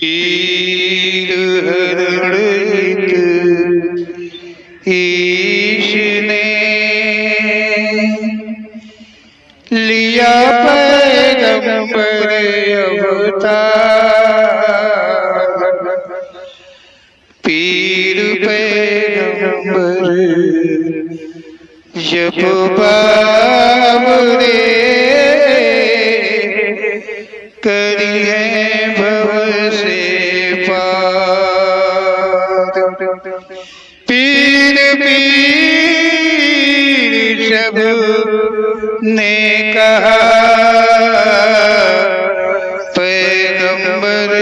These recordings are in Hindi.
पीर हरणित ईश ने लिया पैगंबर अवतार। पीर पैगंबर जब बाबरे करी है भव से पार। पीर पीर सब ने कहा पैगंबर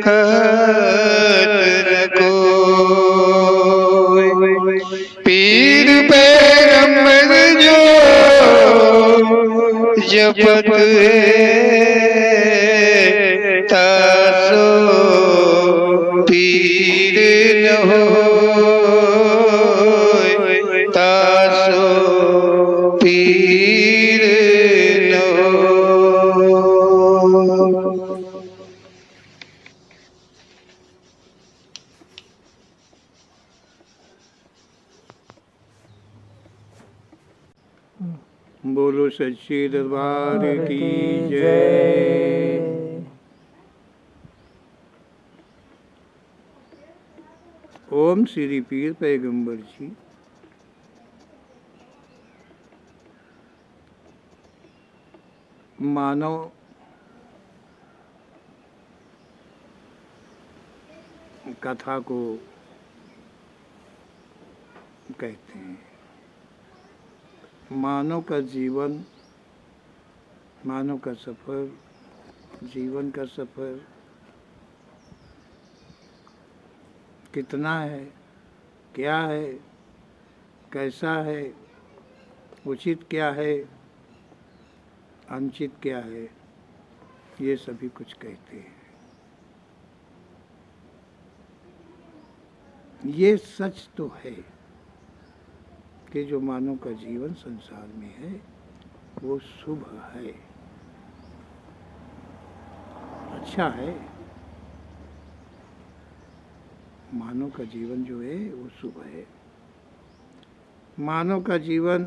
कहत न कोई। पीर पैगंबर जो जपत है तासो पीर न होय, तासो पीर न होय। बोलो सच्चे दरबार की जय। ओम श्री पीर पैगंबर जी मानव कथा को कहते हैं। मानव का जीवन, मानव का सफ़र, जीवन का सफ़र कितना है, क्या है, कैसा है, उचित क्या है, अनुचित क्या है, ये सभी कुछ कहते हैं। ये सच तो है कि जो मानव का जीवन संसार में है वो शुभ है, अच्छा है। मानव का जीवन जो है वो शुभ है। मानव का जीवन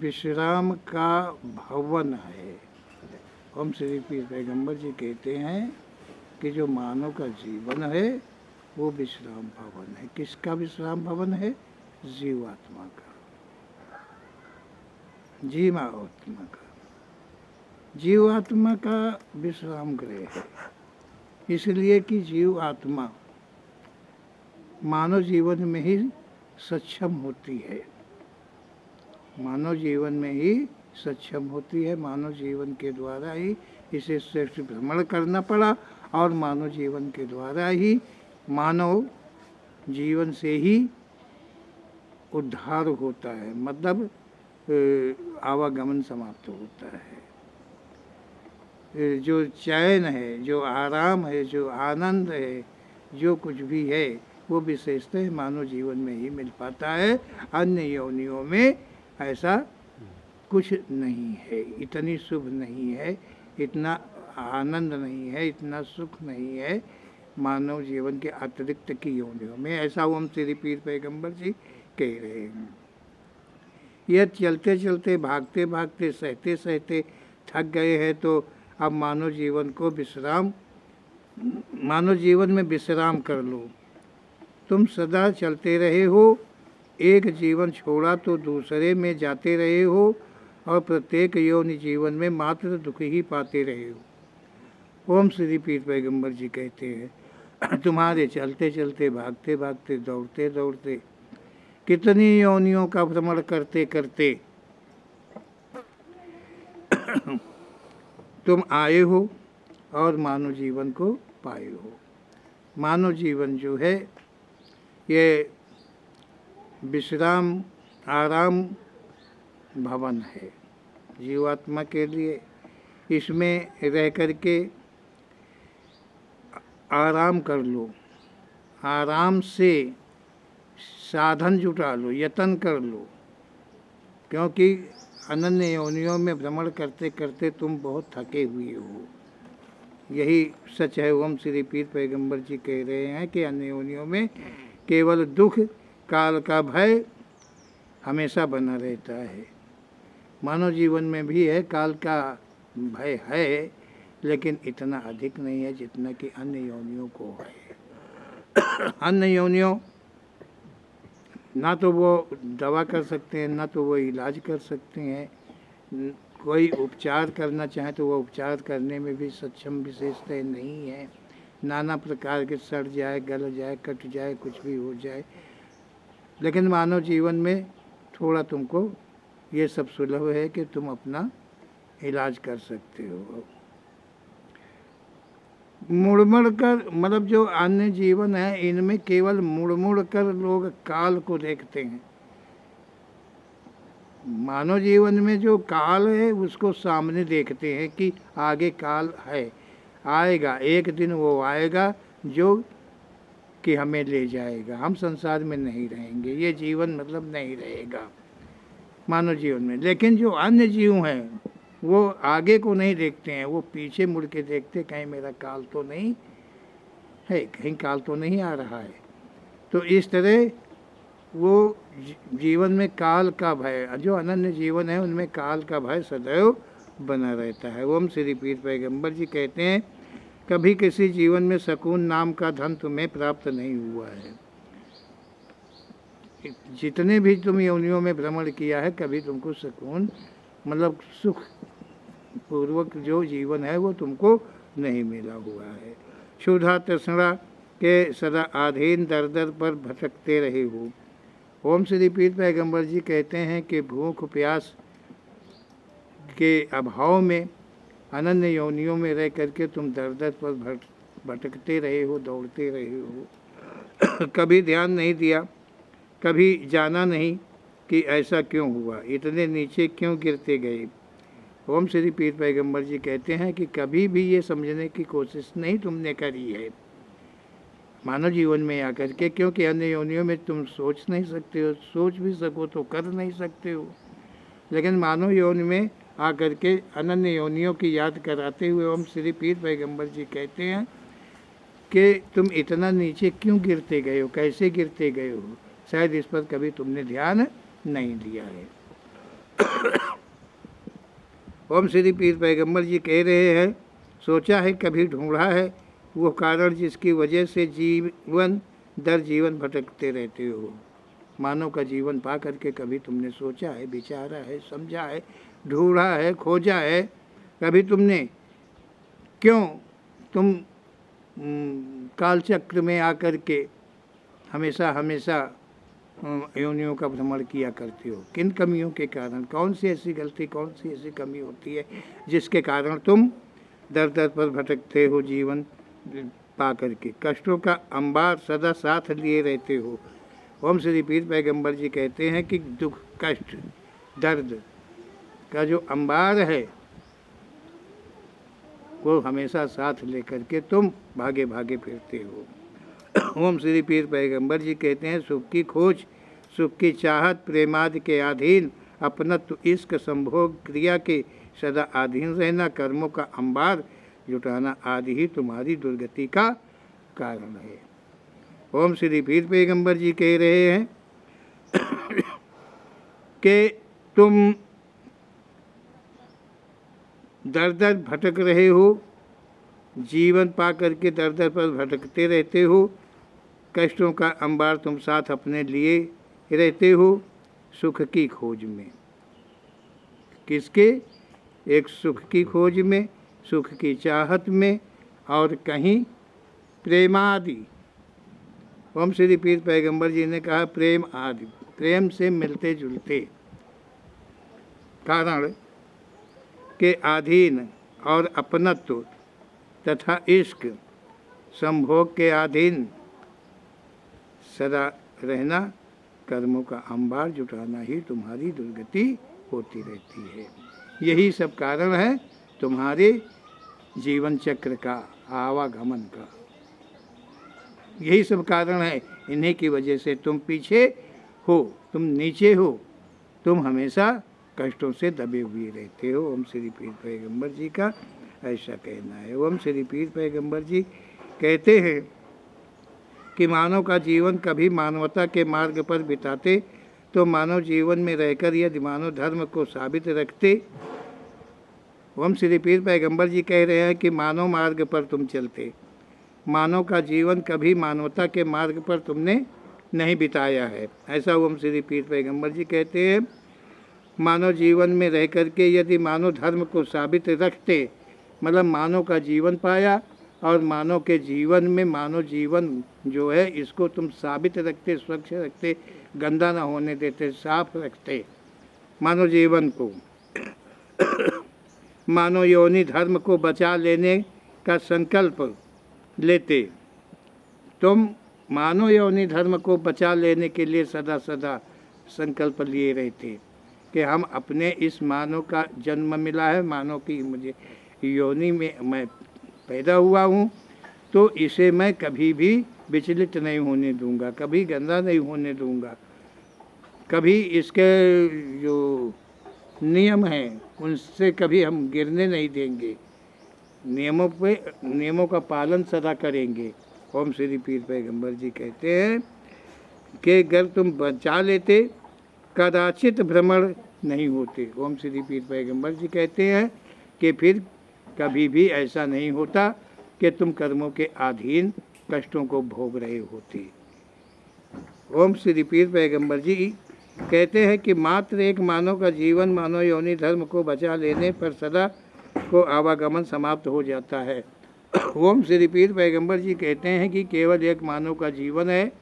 विश्राम का भवन है। हम श्री पीर पैगंबर जी कहते हैं कि जो मानव का जीवन है वो विश्राम भवन है। किसका विश्राम भवन है? जीवात्मा का, जीवात्मा का, जीवात्मा का विश्राम गृह है। इसलिए कि जीव आत्मा मानव जीवन में ही सक्षम होती है, मानव जीवन में ही सक्षम होती है। मानव जीवन के द्वारा ही इसे श्रेष्ठ भ्रमण करना पड़ा और मानव जीवन के द्वारा ही मानव जीवन से ही उद्धार होता है, मतलब आवागमन समाप्त होता है। जो चैन है, जो आराम है, जो आनंद है, जो कुछ भी है वो विशेषतः मानव जीवन में ही मिल पाता है। अन्य योनियों में ऐसा कुछ नहीं है, इतनी शुभ नहीं है, इतना आनंद नहीं है, इतना सुख नहीं है मानव जीवन के अतिरिक्त की योनियों में। ऐसा ओम श्री पीर पैगंबर जी कह रहे हैं। यह चलते चलते, भागते भागते, सहते सहते थक गए हैं तो अब मानव जीवन को विश्राम, मानव जीवन में विश्राम कर लो। तुम सदा चलते रहे हो, एक जीवन छोड़ा तो दूसरे में जाते रहे हो और प्रत्येक योनि जीवन में मात्र दुख ही पाते रहे हो। ओम श्री पीर पैगंबर जी कहते हैं तुम्हारे चलते चलते, भागते भागते, दौड़ते दौड़ते, कितनी योनियों का भ्रमण करते करते तुम आए हो और मानव जीवन को पाए हो। मानव जीवन जो है ये विश्राम, आराम भवन है जीवात्मा के लिए। इसमें रह कर के आराम कर लो, आराम से साधन जुटा लो, यत्न कर लो, क्योंकि अनन्य योनियों में भ्रमण करते करते तुम बहुत थके हुए हो। यही सच है। ओम श्री पीर पैगंबर जी कह रहे हैं कि अन्य योनियों में केवल दुख काल का भय हमेशा बना रहता है। मानव जीवन में भी है, काल का भय है, लेकिन इतना अधिक नहीं है जितना कि अन्य योनियों को है। अन्य योनियों ना तो वो दवा कर सकते हैं, ना तो वो इलाज कर सकते हैं, कोई उपचार करना चाहे तो वो उपचार करने में भी सक्षम विशेषता नहीं है। नाना प्रकार के सड़ जाए, गल जाए, कट जाए, कुछ भी हो जाए। लेकिन मानव जीवन में थोड़ा तुमको ये सब सुलभ है कि तुम अपना इलाज कर सकते हो। मुड़ कर, मतलब जो अन्य जीवन है इनमें केवल मुड़ कर लोग काल को देखते हैं। मानव जीवन में जो काल है उसको सामने देखते हैं कि आगे काल है, आएगा, एक दिन वो आएगा जो कि हमें ले जाएगा, हम संसार में नहीं रहेंगे, ये जीवन मतलब नहीं रहेगा मानव जीवन में। लेकिन जो अन्य जीव हैं वो आगे को नहीं देखते हैं, वो पीछे मुड़ के देखते, कहीं मेरा काल तो नहीं है, कहीं काल तो नहीं आ रहा है। तो इस तरह वो जीवन में काल का भय, जो अनन्य जीवन है उनमें काल का भय सदैव बना रहता है। ओम श्री पीर पैगंबर जी कहते हैं, कभी किसी जीवन में सकून नाम का धन तुम्हें प्राप्त नहीं हुआ है। जितने भी तुम योनियों में भ्रमण किया है, कभी तुमको सकून मतलब सुख पूर्वक जो जीवन है वो तुमको नहीं मिला हुआ है। क्षुधा तृष्णा के सदा अधीन दर दर पर भटकते रहे हो। ओम श्री पीर पैगंबर जी कहते हैं कि भूख प्यास के अभाव में अनन्य योनियों में रह करके तुम दर दर पर भटकते रहे हो, दौड़ते रहे हो। कभी ध्यान नहीं दिया, कभी जाना नहीं कि ऐसा क्यों हुआ, इतने नीचे क्यों गिरते गए। ओम श्री पीर पैगंबर जी कहते हैं कि कभी भी ये समझने की कोशिश नहीं तुमने करी है मानव जीवन में आकर के, क्योंकि अन्य योनियों में तुम सोच नहीं सकते हो, सोच भी सको तो कर नहीं सकते हो। लेकिन मानव योनि में आकर के अनन्य योनियों की याद कराते हुए ओम श्री पीर पैगंबर जी कहते हैं कि तुम इतना नीचे क्यों गिरते गए हो, कैसे गिरते गए हो, शायद इस पर कभी तुमने ध्यान नहीं दिया है। ओम श्री पीर पैगंबर जी कह रहे हैं, सोचा है कभी ढूंढा है वो कारण जिसकी वजह से जीवन दर जीवन भटकते रहते हो। मानव का जीवन पा करके कभी तुमने सोचा है, विचारा है, समझा है, ढूंढा है, खोजा है, कभी तुमने क्यों तुम कालचक्र में आकर के हमेशा हमेशा योनियों का भ्रमण किया करते हो। किन कमियों के कारण, कौन सी ऐसी गलती, कौन सी ऐसी कमी होती है जिसके कारण तुम दर दर पर भटकते हो जीवन पा करके, कष्टों का अंबार सदा साथ लिए रहते हो। ओम श्री पीर पैगंबर जी कहते हैं कि दुख, कष्ट, दर्द का जो अंबार है वो हमेशा साथ लेकर के तुम भागे भागे फिरते हो। ओम श्री पीर पैगंबर जी कहते हैं, सुख की खोज, सुख की चाहत, प्रेमादि के अधीन अपनत्व, इश्क, संभोग, क्रिया के सदा अधीन रहना, कर्मों का अंबार जुटाना आदि ही तुम्हारी दुर्गति का कारण है। ओम श्री पीर पैगंबर जी कह रहे हैं कि तुम दर दर भटक रहे हो, जीवन पा करके दर दर पर भटकते रहते हो, कष्टों का अंबार तुम साथ अपने लिए रहते हो, सुख की खोज में। किसके? एक सुख की खोज में, सुख की चाहत में, और कहीं प्रेमादि। ओम श्री पीर पैगंबर जी ने कहा प्रेम आदि, प्रेम से मिलते जुलते कारण के अधीन और अपनत्व तथा इश्क, संभोग के अधीन सदा रहना, कर्मों का अंबार जुटाना ही तुम्हारी दुर्गति होती रहती है। यही सब कारण है तुम्हारे जीवन चक्र का, आवागमन का, यही सब कारण है। इन्हीं की वजह से तुम पीछे हो, तुम नीचे हो, तुम हमेशा कष्टों से दबे हुए रहते हो। ओम श्री पीर पैगंबर जी का ऐसा कहना है। ओम श्री पीर पैगंबर जी कहते हैं कि मानव का जीवन कभी मानवता के मार्ग पर बिताते तो मानव जीवन में रहकर यदि मानव धर्म को साबित रखते। ओम श्री पीर पैगंबर जी कह रहे हैं कि मानव मार्ग पर तुम चलते, मानव का जीवन कभी मानवता के मार्ग पर तुमने नहीं बिताया है, ऐसा ओम श्री पीर पैगंबर जी कहते हैं। मानव जीवन में रह कर के यदि मानव धर्म को साबित रखते, मतलब मानव का जीवन पाया और मानव के जीवन में मानव जीवन जो है इसको तुम साबित रखते, स्वच्छ रखते, गंदा ना होने देते, साफ रखते मानव जीवन को। मानव योनि धर्म को बचा लेने का संकल्प लेते, तुम मानव योनि धर्म को बचा लेने के लिए सदा सदा संकल्प लिए रहते कि हम अपने इस मानव का जन्म मिला है, मानव की मुझे योनि में मैं पैदा हुआ हूँ, तो इसे मैं कभी भी विचलित नहीं होने दूंगा, कभी गंदा नहीं होने दूंगा, कभी इसके जो नियम हैं उनसे कभी हम गिरने नहीं देंगे, नियमों का पालन सदा करेंगे। ओम श्री पीर पैगंबर जी कहते हैं कि अगर तुम बचा लेते कदाचित भ्रमण नहीं होते। ओम श्री पीर पैगंबर जी कहते हैं कि फिर कभी भी ऐसा नहीं होता कि तुम कर्मों के अधीन कष्टों को भोग रहे होते। ओम श्री पीर पैगंबर जी कहते हैं कि मात्र एक मानव का जीवन मानव योनि धर्म को बचा लेने पर सदा को आवागमन समाप्त हो जाता है। ओम श्री पीर पैगंबर जी कहते हैं कि केवल एक मानव का जीवन है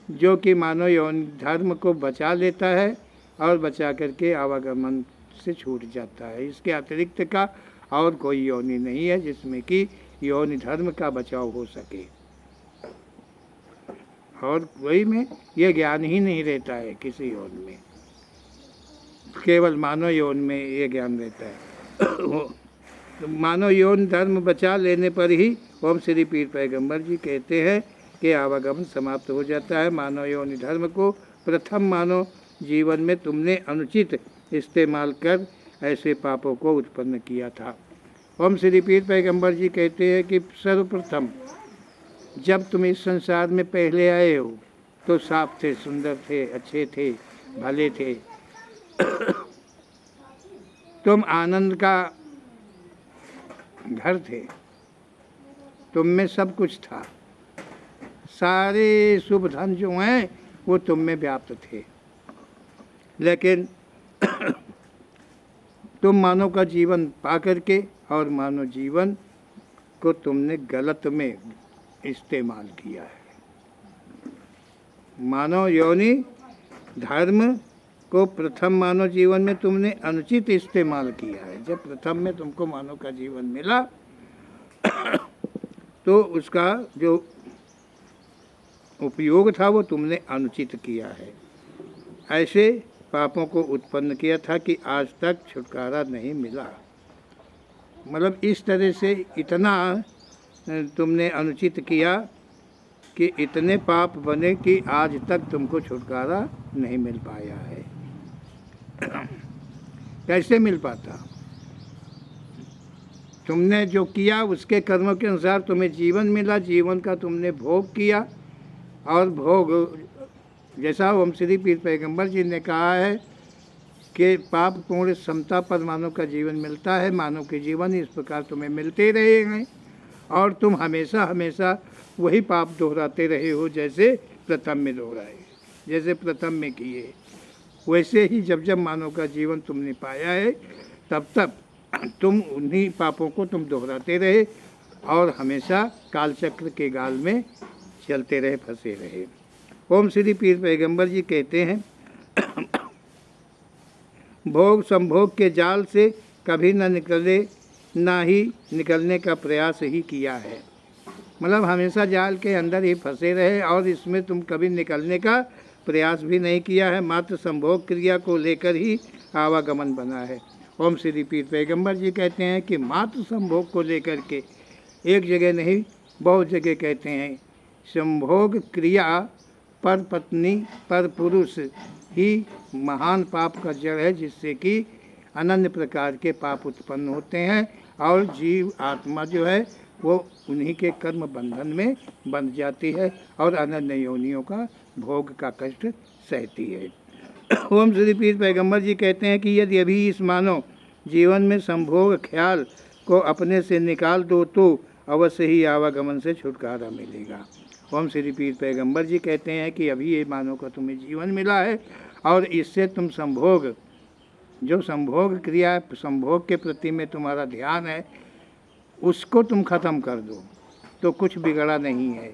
जो कि मानव योनि धर्म को बचा लेता है और बचा करके आवागमन से छूट जाता है। इसके अतिरिक्त का और कोई योनि नहीं है जिसमें कि योनि धर्म का बचाव हो सके, और कोई में यह ज्ञान ही नहीं रहता है, किसी योन में, केवल मानव योन में ये ज्ञान रहता है। मानव योन धर्म बचा लेने पर ही ओम श्री पीर पैगंबर जी कहते हैं कि आवागमन समाप्त हो जाता है। मानव योनि धर्म को प्रथम मानव जीवन में तुमने अनुचित इस्तेमाल कर ऐसे पापों को उत्पन्न किया था। ओम श्री पीर पैगंबर जी कहते हैं कि सर्वप्रथम जब तुम इस संसार में पहले आए हो तो साफ थे, सुंदर थे, अच्छे थे, भले थे। तुम आनंद का घर थे, तुम में सब कुछ था, सारे शुभ धन जो हैं वो तुम में व्याप्त थे, लेकिन तुम मानव का जीवन पा करके और मानव जीवन को तुमने गलत में इस्तेमाल किया है। मानव योनि धर्म को प्रथम मानव जीवन में तुमने अनुचित इस्तेमाल किया है। जब प्रथम में तुमको मानव का जीवन मिला तो उसका जो उपयोग था वो तुमने अनुचित किया है। ऐसे पापों को उत्पन्न किया था कि आज तक छुटकारा नहीं मिला। मतलब इस तरह से इतना तुमने अनुचित किया कि इतने पाप बने कि आज तक तुमको छुटकारा नहीं मिल पाया है। कैसे मिल पाता? तुमने जो किया उसके कर्मों के अनुसार तुम्हें जीवन मिला, जीवन का तुमने भोग किया, और भोग जैसा ओम श्री पीर पैगंबर जी ने कहा है कि पाप पूर्ण समता पर मानव का जीवन मिलता है। मानव के जीवन इस प्रकार तुम्हें मिलते रहे हैं और तुम हमेशा हमेशा वही पाप दोहराते रहे हो जैसे प्रथम में दोहराए, जैसे प्रथम में किए। वैसे ही जब जब मानव का जीवन तुमने पाया है तब तब तुम उन्हीं पापों को तुम दोहराते रहे और हमेशा कालचक्र के गाल में चलते रहे, फंसे रहे। ओम श्री पीर पैगंबर जी कहते हैं भोग संभोग के जाल से कभी न निकले, ना ही निकलने का प्रयास ही किया है। मतलब हमेशा जाल के अंदर ही फंसे रहे और इसमें तुम कभी निकलने का प्रयास भी नहीं किया है, मात्र संभोग क्रिया को लेकर ही आवागमन बना है। ओम श्री पीर पैगंबर जी कहते हैं कि मात्र संभोग को लेकर के, एक जगह नहीं बहुत जगह कहते हैं, संभोग क्रिया पर पत्नी पर पुरुष ही महान पाप का जड़ है, जिससे कि अनन्य प्रकार के पाप उत्पन्न होते हैं और जीव आत्मा जो है वो उन्हीं के कर्म बंधन में बंध जाती है और अनंत योनियों का भोग का कष्ट सहती है। ओम श्री पीर पैगंबर जी कहते हैं कि यदि अभी इस मानव जीवन में संभोग ख्याल को अपने से निकाल दो तो अवश्य ही आवागमन से छुटकारा मिलेगा। ओम श्री पीर पैगंबर जी कहते हैं कि अभी ये मानव को तुम्हें जीवन मिला है और इससे तुम संभोग, जो संभोग क्रिया संभोग के प्रति में तुम्हारा ध्यान है, उसको तुम खत्म कर दो तो कुछ बिगड़ा नहीं है,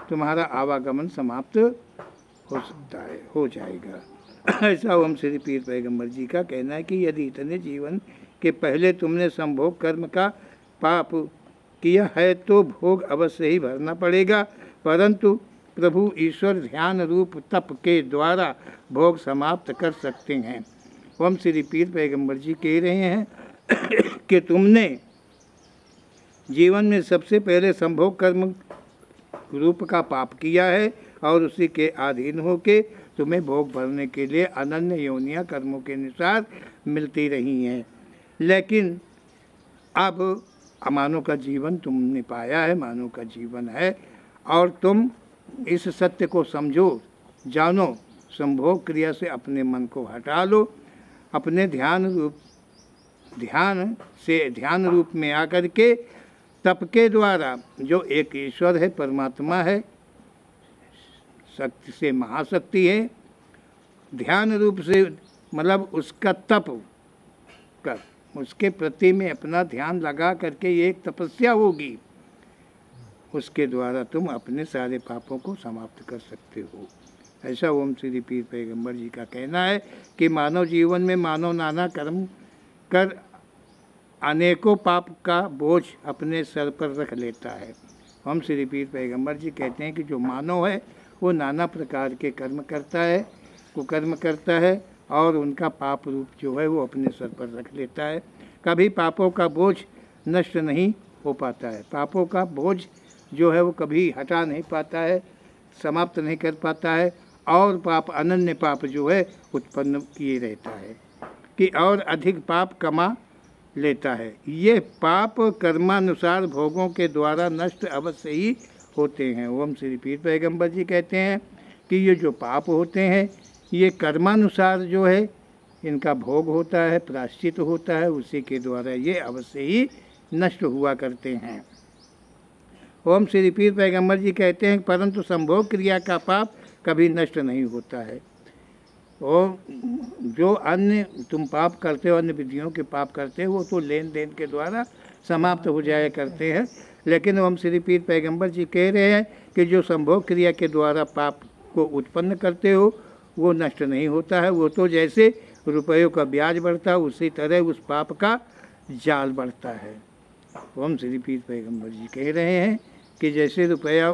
तुम्हारा आवागमन समाप्त हो सकता है, हो जाएगा। ऐसा ओम श्री पीर पैगंबर जी का कहना है कि यदि इतने जीवन के पहले तुमने संभोग कर्म का पाप किया है तो भोग अवश्य ही भरना पड़ेगा, परंतु प्रभु ईश्वर ध्यान रूप तप के द्वारा भोग समाप्त कर सकते हैं। ओम श्री पीर पैगंबर जी कह रहे हैं कि तुमने जीवन में सबसे पहले संभोग कर्म रूप का पाप किया है और उसी के अधीन होके तुम्हें भोग भरने के लिए अनन्य योनियां कर्मों के अनुसार मिलती रही हैं। लेकिन अब मानव का जीवन तुमने पाया है, मानव का जीवन है और तुम इस सत्य को समझो, जानो, संभोग क्रिया से अपने मन को हटा लो, अपने ध्यान रूप में आकर के तप के द्वारा जो एक ईश्वर है, परमात्मा है, शक्ति से महाशक्ति है, ध्यान रूप से मतलब उसका तप कर, उसके प्रति में अपना ध्यान लगा करके ये एक तपस्या होगी, उसके द्वारा तुम अपने सारे पापों को समाप्त कर सकते हो। ऐसा ओम श्री पीर पैगंबर जी का कहना है कि मानव जीवन में मानव नाना कर्म कर अनेकों पाप का बोझ अपने सर पर रख लेता है। ओम श्री पीर पैगंबर जी कहते हैं कि जो मानव है वो नाना प्रकार के कर्म करता है, कुकर्म करता है और उनका पाप रूप जो है वो अपने सर पर रख लेता है। कभी पापों का बोझ नष्ट नहीं हो पाता है, पापों का बोझ जो है वो कभी हटा नहीं पाता है, समाप्त नहीं कर पाता है और पाप अनन्य पाप जो है उत्पन्न किए रहता है कि और अधिक पाप कमा लेता है। ये पाप कर्मानुसार भोगों के द्वारा नष्ट अवश्य ही होते हैं। ओम श्री पीर पैगंबर जी कहते हैं कि ये जो पाप होते हैं ये कर्मानुसार जो है इनका भोग होता है, प्रायश्चित होता है, उसी के द्वारा ये अवश्य ही नष्ट हुआ करते हैं। ओम श्री पीर पैगंबर जी कहते हैं परंतु संभोग क्रिया का पाप कभी नष्ट नहीं होता है। और जो अन्य तुम पाप करते हो, अन्य विधियों के पाप करते हो, वो तो लेन देन के द्वारा समाप्त हो जाया करते हैं। लेकिन ओम श्री पीर पैगंबर जी कह रहे हैं कि जो संभोग क्रिया के द्वारा पाप को उत्पन्न करते हो वो नष्ट नहीं होता है, वो तो जैसे रुपयों का ब्याज बढ़ता है उसी तरह उस पाप का जाल बढ़ता है। ओम श्री पीर पैगंबर जी कह रहे हैं कि जैसे रुपया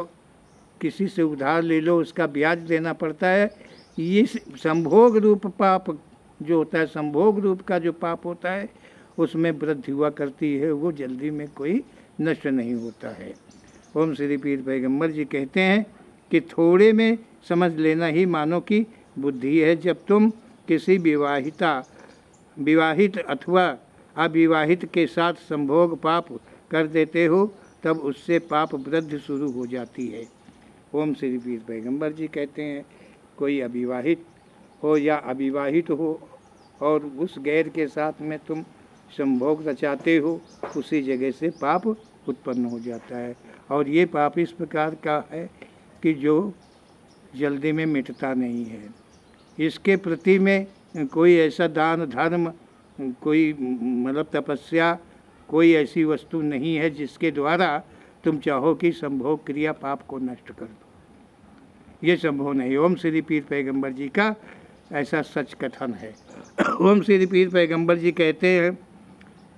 किसी से उधार ले लो उसका ब्याज देना पड़ता है, ये संभोग रूप पाप जो होता है, संभोग रूप का जो पाप होता है उसमें वृद्धि हुआ करती है, वो जल्दी में कोई नष्ट नहीं होता है। ओम श्री पीर पैगंबर जी कहते हैं कि थोड़े में समझ लेना ही मानव की बुद्धि है। जब तुम किसी विवाहित अथवा अविवाहित के साथ संभोग पाप कर देते हो तब उससे पाप वृद्धि शुरू हो जाती है। ओम श्री पीर पैगंबर जी कहते हैं कोई अविवाहित हो या अविवाहित हो और उस गैर के साथ में तुम संभोग रचाते हो, उसी जगह से पाप उत्पन्न हो जाता है। और ये पाप इस प्रकार का है कि जो जल्दी में मिटता नहीं है। इसके प्रति में कोई ऐसा दान धर्म, कोई मतलब तपस्या, कोई ऐसी वस्तु नहीं है जिसके द्वारा तुम चाहो कि संभोग क्रिया पाप को नष्ट कर दो, ये संभव नहीं। ओम श्री पीर पैगंबर जी का ऐसा सच कथन है। ओम श्री पीर पैगंबर जी कहते हैं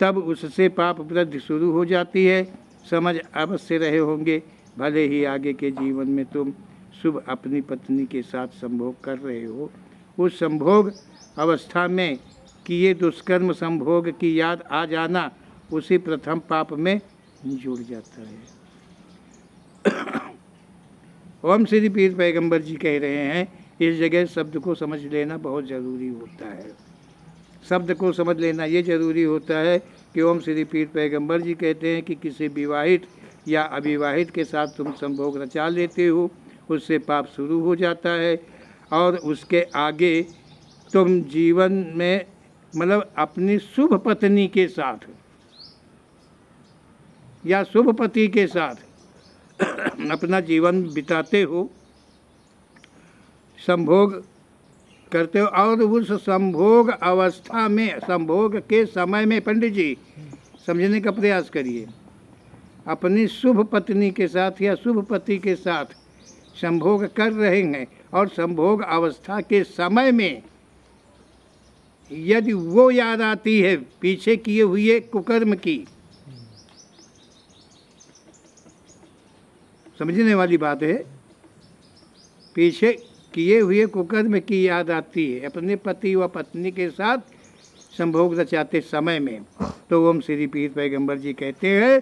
तब उससे पाप वृद्धि शुरू हो जाती है। समझ अवश्य रहे होंगे भले ही आगे के जीवन में तुम शुभ अपनी पत्नी के साथ संभोग कर रहे हो, उस संभोग अवस्था में किए दुष्कर्म संभोग की याद आ जाना उसी प्रथम पाप में जुड़ जाता है। ओम श्री पीर पैगंबर जी कह रहे हैं इस जगह शब्द को समझ लेना बहुत ज़रूरी होता है। शब्द को समझ लेना ये जरूरी होता है कि ओम श्री पीर पैगंबर जी कहते हैं कि किसी विवाहित या अविवाहित के साथ तुम संभोग रचा लेते हो, उससे पाप शुरू हो जाता है। और उसके आगे तुम जीवन में मतलब अपनी शुभ पत्नी के साथ या शुभ पति के साथ अपना जीवन बिताते हो, संभोग करते हो। और उस संभोग अवस्था में, संभोग के समय में, पंडित जी समझने का प्रयास करिए, अपनी शुभ पत्नी के साथ या शुभ पति के साथ संभोग कर रहे हैं और संभोग अवस्था के समय में यदि वो याद आती है पीछे किए हुए कुकर्म की, समझने वाली बात है, पीछे किए हुए कुकर्म की याद आती है अपने पति व पत्नी के साथ संभोग रचाते समय में, तो ओम श्री पीर पैगंबर जी कहते हैं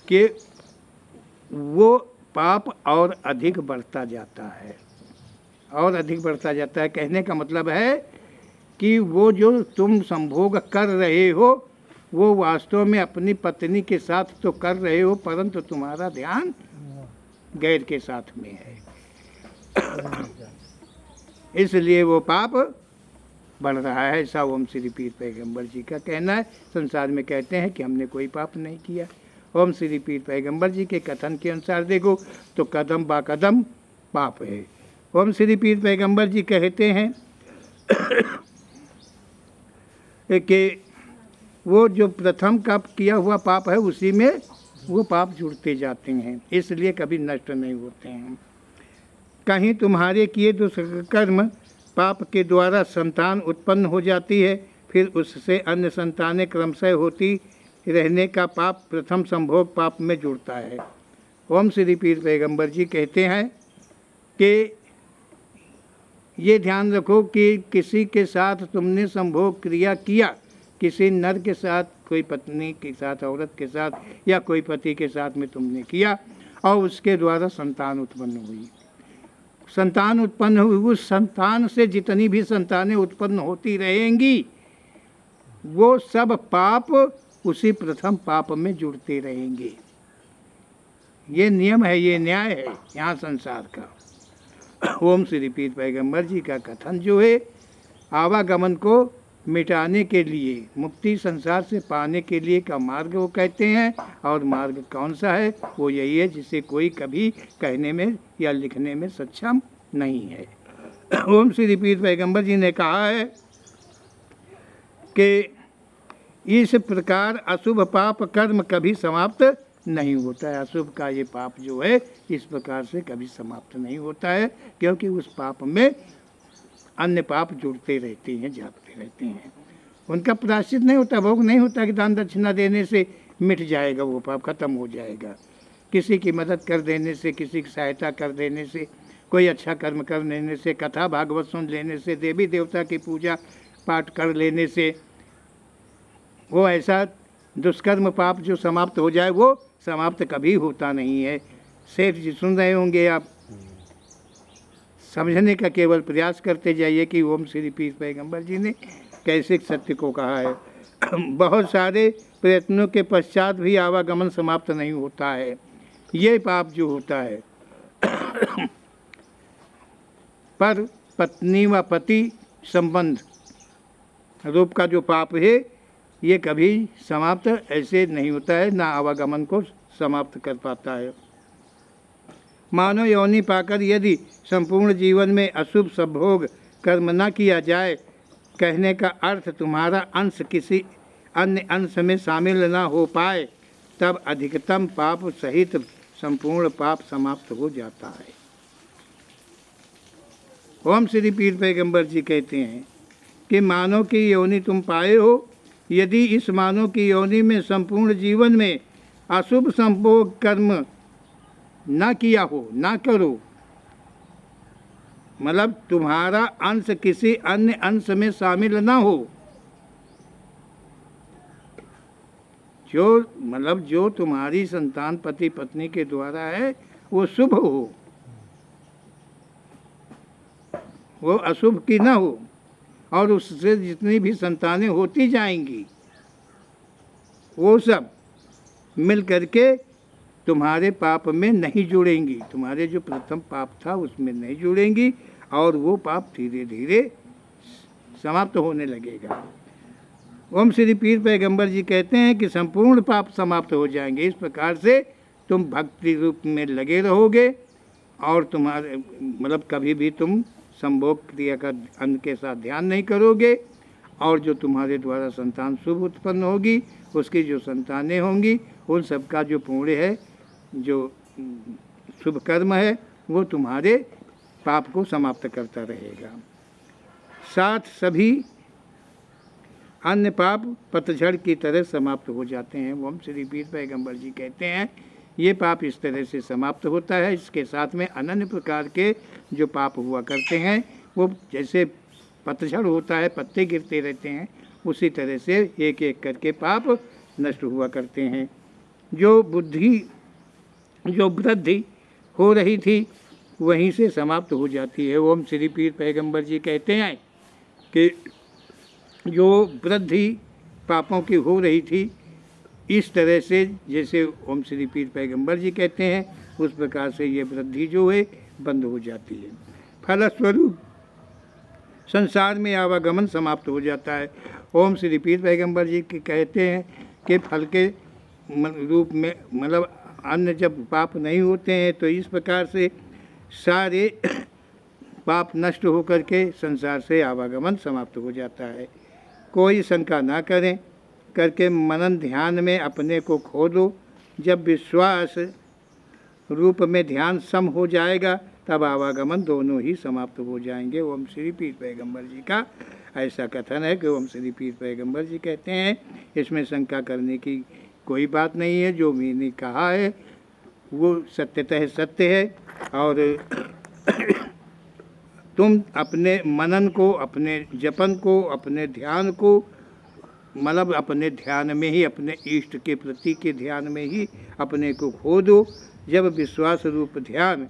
कि वो पाप और अधिक बढ़ता जाता है, और अधिक बढ़ता जाता है। कहने का मतलब है कि वो जो तुम संभोग कर रहे हो वो वास्तव में अपनी पत्नी के साथ तो कर रहे हो, परंतु तुम्हारा ध्यान गैर के साथ में है, इसलिए वो पाप बढ़ रहा है। ऐसा ओम श्री पीर पैगंबर जी का कहना है। संसार में कहते हैं कि हमने कोई पाप नहीं किया। ओम श्री पीर पैगंबर जी के कथन के अनुसार देखो तो कदम बा कदम पाप है। ओम श्री पीर पैगंबर जी कहते हैं कि वो जो प्रथम का किया हुआ पाप है उसी में वो पाप जुड़ते जाते हैं, इसलिए कभी नष्ट नहीं होते हैं। कहीं तुम्हारे किए दुष्कर्म पाप के द्वारा संतान उत्पन्न हो जाती है, फिर उससे अन्य संतानें क्रमशः होती रहने का पाप प्रथम संभोग पाप में जुड़ता है। ओम श्री पीर पैगंबर जी कहते हैं कि ये ध्यान रखो कि किसी के साथ तुमने संभोग क्रिया किया, किसी नर के साथ, कोई पत्नी के साथ, औरत के साथ या कोई पति के साथ में तुमने किया और उसके द्वारा संतान उत्पन्न हुई, संतान उत्पन्न हुई, उस संतान से जितनी भी संतानें उत्पन्न होती रहेंगी वो सब पाप उसी प्रथम पाप में जुड़ते रहेंगे। ये नियम है, ये न्याय है यहाँ संसार का। ओम श्री पीर पैगंबर जी का कथन जो है आवागमन को मिटाने के लिए, मुक्ति संसार से पाने के लिए का मार्ग वो कहते हैं। और मार्ग कौन सा है? वो यही है जिसे कोई कभी कहने में या लिखने में सक्षम नहीं है। ओम श्री पीर पैगंबर जी ने कहा है कि इस प्रकार अशुभ पाप कर्म कभी समाप्त नहीं होता है। अशुभ का ये पाप जो है इस प्रकार से कभी समाप्त नहीं होता है, क्योंकि उस पाप में अन्य पाप जुड़ते रहते हैं, जागते रहते हैं, उनका प्रायश्चित नहीं होता, भोग नहीं होता कि दान दक्षिणा देने से मिट जाएगा, वो पाप खत्म हो जाएगा। किसी की मदद कर देने से, किसी की सहायता कर देने से, कोई अच्छा कर्म कर लेने से, कथा भागवत सुन लेने से, देवी देवता की पूजा पाठ कर लेने से वो ऐसा दुष्कर्म पाप जो समाप्त हो जाए वो समाप्त कभी होता नहीं है। सेठ जी सुन रहे होंगे आप, समझने का केवल प्रयास करते जाइए कि ओम श्री पीर पैगंबर जी ने कैसे सत्य को कहा है। बहुत सारे प्रयत्नों के पश्चात भी आवागमन समाप्त नहीं होता है। ये पाप जो होता है पर पत्नी व पति संबंध रूप का जो पाप है ये कभी समाप्त ऐसे नहीं होता है, ना आवागमन को समाप्त कर पाता है। मानव योनि पाकर यदि संपूर्ण जीवन में अशुभ संभोग कर्म न किया जाए, कहने का अर्थ तुम्हारा अंश किसी अन्य अंश में शामिल न हो पाए, तब अधिकतम पाप सहित संपूर्ण पाप समाप्त हो जाता है। ओम श्री पीर पैगंबर जी कहते हैं कि मानव की योनि तुम पाए हो, यदि इस मानव की योनि में संपूर्ण जीवन में अशुभ संभोग कर्म ना किया हो, ना करो, मतलब तुम्हारा अंश किसी अन्य अंश में शामिल ना हो, जो मतलब जो तुम्हारी संतान पति पत्नी के द्वारा है वो शुभ हो, वो अशुभ की ना हो, और उससे जितनी भी संतानें होती जाएंगी वो सब मिल करके तुम्हारे पाप में नहीं जुड़ेंगी, तुम्हारे जो प्रथम पाप था उसमें नहीं जुड़ेंगी और वो पाप धीरे धीरे समाप्त होने लगेगा। ओम श्री पीर पैगंबर जी कहते हैं कि संपूर्ण पाप समाप्त हो जाएंगे। इस प्रकार से तुम भक्ति रूप में लगे रहोगे और तुम्हारे मतलब कभी भी तुम संभोग क्रिया का अन्न के साथ ध्यान नहीं करोगे और जो तुम्हारे द्वारा संतान शुभ उत्पन्न होगी उसकी जो संतानें होंगी उन सबका जो पुण्य है, जो शुभ कर्म है, वो तुम्हारे पाप को समाप्त करता रहेगा। साथ सभी अन्य पाप पतझड़ की तरह समाप्त हो जाते हैं। ओम श्री पीर पैगंबर जी कहते हैं ये पाप इस तरह से समाप्त होता है। इसके साथ में अनन्य प्रकार के जो पाप हुआ करते हैं वो जैसे पतझड़ होता है, पत्ते गिरते रहते हैं, उसी तरह से एक एक करके पाप नष्ट हुआ करते हैं। जो वृद्धि हो रही थी वहीं से समाप्त हो जाती है। ओम श्री पीर पैगंबर जी कहते हैं कि जो वृद्धि पापों की हो रही थी इस तरह से जैसे ओम श्री पीर पैगंबर जी कहते हैं उस प्रकार से ये वृद्धि जो है बंद हो जाती है। फलस्वरूप संसार में आवागमन समाप्त हो जाता है। ओम श्री पीर पैगंबर जी कहते हैं कि फल के रूप में मतलब अन्य जब पाप नहीं होते हैं तो इस प्रकार से सारे पाप नष्ट होकर के संसार से आवागमन समाप्त हो जाता है। कोई शंका ना करें, करके मनन ध्यान में अपने को खो दो। जब विश्वास रूप में ध्यान सम हो जाएगा तब आवागमन दोनों ही समाप्त हो जाएंगे। ओम श्री पीर पैगंबर जी का ऐसा कथन है कि ओम श्री पीर पैगंबर जी कहते हैं इसमें शंका करने की कोई बात नहीं है। जो मैंने कहा है वो सत्यतः सत्य है और तुम अपने मनन को, अपने जपन को, अपने ध्यान को मतलब अपने ध्यान में ही, अपने इष्ट के प्रति के ध्यान में ही अपने को खो दो। जब विश्वास रूप ध्यान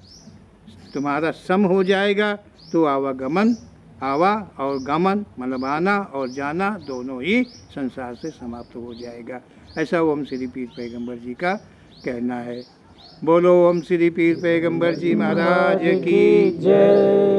तुम्हारा सम हो जाएगा तो आवागमन, आवा और गमन मतलब आना और जाना दोनों ही संसार से समाप्त हो जाएगा। ऐसा ओम श्री पीर पैगंबर जी का कहना है। बोलो ओम श्री पीर पैगंबर जी महाराज की जय।